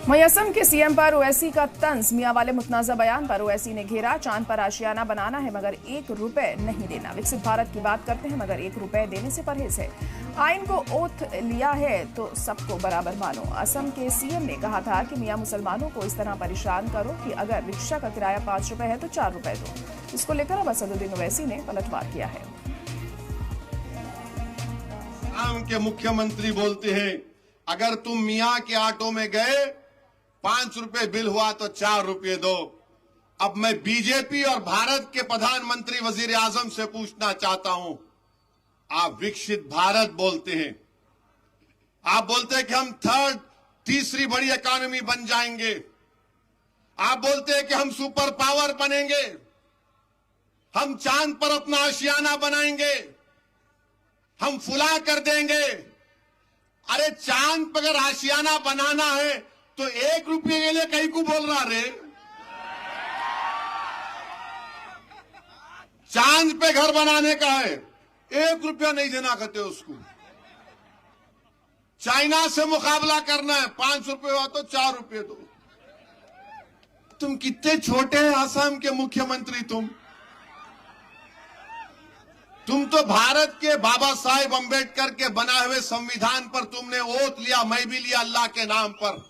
वहीं असम के सीएम पर ओवैसी का तंज। मियां वाले मुतनाज़ा बयान पर ओवैसी ने घेरा। चांद पर आशियाना बनाना है मगर 1 रुपए नहीं देना। विकसित भारत की बात करते हैं मगर 1 रुपए देने से परहेज है। आइन को ओथ लिया है तो सबको बराबर मानो। असम के सीएम ने कहा था कि मियां मुसलमानों को इस तरह परेशान करो कि अगर रिक्शा का किराया 5 रुपए है तो 4 रुपए दो। इसको लेकर अब असदुद्दीन ओवैसी ने पलटवार किया है। असम के मुख्यमंत्री बोलते हैं अगर तुम मियां के ऑटो में गए 5 रुपए बिल हुआ तो 4 रुपए दो। अब मैं बीजेपी और भारत के प्रधानमंत्री वजीर आजम से पूछना चाहता हूं, आप विकसित भारत बोलते हैं, आप बोलते हैं कि हम तीसरी बड़ी इकोनॉमी बन जाएंगे, आप बोलते हैं कि हम सुपर पावर बनेंगे, हम चांद पर अपना आशियाना बनाएंगे, हम फुला कर देंगे। अरे चांद पर अगर आशियाना बनाना है तो 1 रुपये के लिए कहीं को बोल रहा रे? चांद पे घर बनाने का है, 1 रुपया नहीं देना कहते उसको। चाइना से मुकाबला करना है, 5 रुपये हुआ तो 4 रुपये दो। तुम कितने छोटे हैं असम के मुख्यमंत्री। तुम तो भारत के बाबा साहेब अंबेडकर के बनाए हुए संविधान पर तुमने ओथ लिया, मैं भी लिया अल्लाह के नाम पर।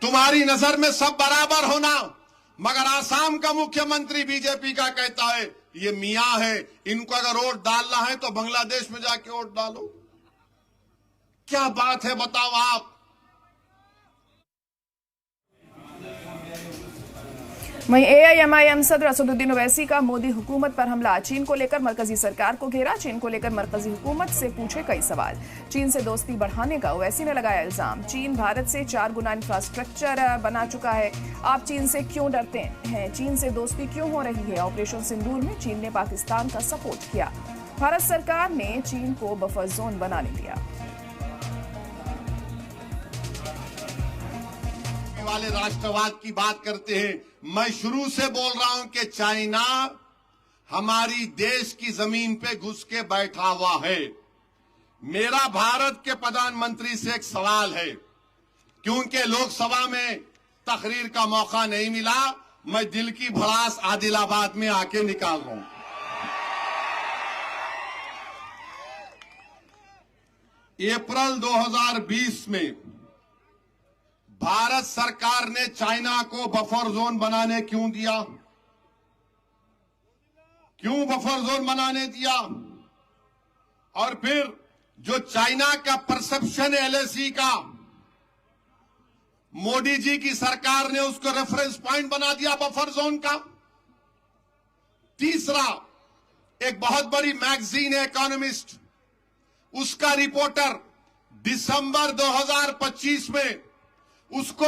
तुम्हारी नजर में सब बराबर होना, मगर आसाम का मुख्यमंत्री बीजेपी का कहता है ये मियां है, इनको अगर वोट डालना है तो बांग्लादेश में जाके वोट डालो। क्या बात है बताओ आप। वहीं एआईएमआईएम सदर असदुद्दीन ओवैसी का मोदी हुकूमत पर हमला। चीन को लेकर मरकजी सरकार को घेरा। चीन को लेकर मरकजी हुकूमत से पूछे कई सवाल। चीन से दोस्ती बढ़ाने का ओवैसी ने लगाया इल्जाम। चीन भारत से 4 गुना इंफ्रास्ट्रक्चर बना चुका है, आप चीन से क्यों डरते हैं? चीन से दोस्ती क्यों हो रही है? ऑपरेशन सिंदूर में चीन ने पाकिस्तान का सपोर्ट किया। भारत सरकार ने चीन को बफर जोन बनाने दिया। वाले राष्ट्रवाद की बात करते हैं। मैं शुरू से बोल रहा हूं कि चाइना हमारी देश की जमीन पे घुस के बैठा हुआ है। मेरा भारत के प्रधानमंत्री से एक सवाल है, क्योंकि लोकसभा में तकरीर का मौका नहीं मिला, मैं दिल की भड़ास आदिलाबाद में आके निकाल रहा हूं। अप्रैल 2020 में भारत सरकार ने चाइना को बफर जोन बनाने क्यों दिया? क्यों बफर जोन बनाने दिया? और फिर जो चाइना का परसेप्शन है एलएसी का, मोदी जी की सरकार ने उसको रेफरेंस पॉइंट बना दिया बफर जोन का। तीसरा, एक बहुत बड़ी मैगजीन है इकोनॉमिस्ट, उसका रिपोर्टर दिसंबर 2025 में उसको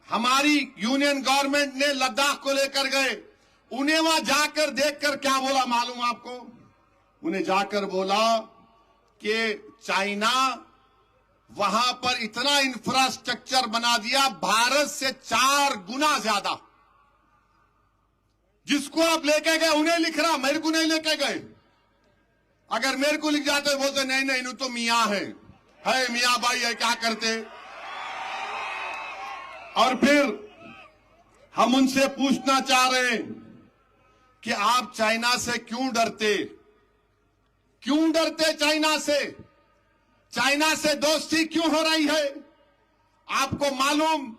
हमारी यूनियन गवर्नमेंट ने लद्दाख को लेकर गए। उन्हें वहां जाकर देखकर क्या बोला मालूम आपको? उन्हें जाकर बोला कि चाइना वहां पर इतना इंफ्रास्ट्रक्चर बना दिया भारत से 4 गुना ज्यादा। जिसको आप लेके गए उन्हें लिख रहा, मेरे को नहीं लेके गए। अगर मेरे को लिख जाते बोलते नहीं नहीं तो मियां है मियां भाई है, क्या करते। और फिर हम उनसे पूछना चाह रहे हैं कि आप चाइना से क्यों डरते? क्यों डरते चाइना से? चाइना से दोस्ती क्यों हो रही है? आपको मालूम,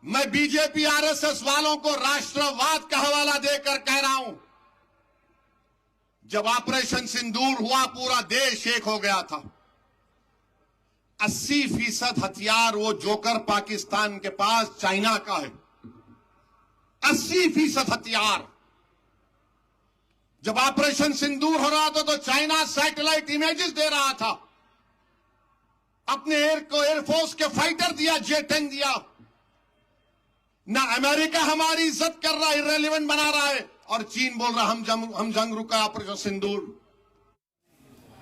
मैं बीजेपी आरएसएस वालों को राष्ट्रवाद का हवाला देकर कह रहा हूं। जब ऑपरेशन सिंदूर हुआ पूरा देश एक हो गया था। 80% हथियार वो जोकर पाकिस्तान के पास चाइना का है। 80% हथियार। जब ऑपरेशन सिंदूर हो रहा था तो चाइना सैटेलाइट इमेजेस दे रहा था, अपने एयरफोर्स के फाइटर दिया, J-10 दिया। ना अमेरिका हमारी इज्जत कर रहा है, इररिलेवेंट बना रहा है, और चीन बोल रहा हम जंग रुका ऑपरेशन सिंदूर।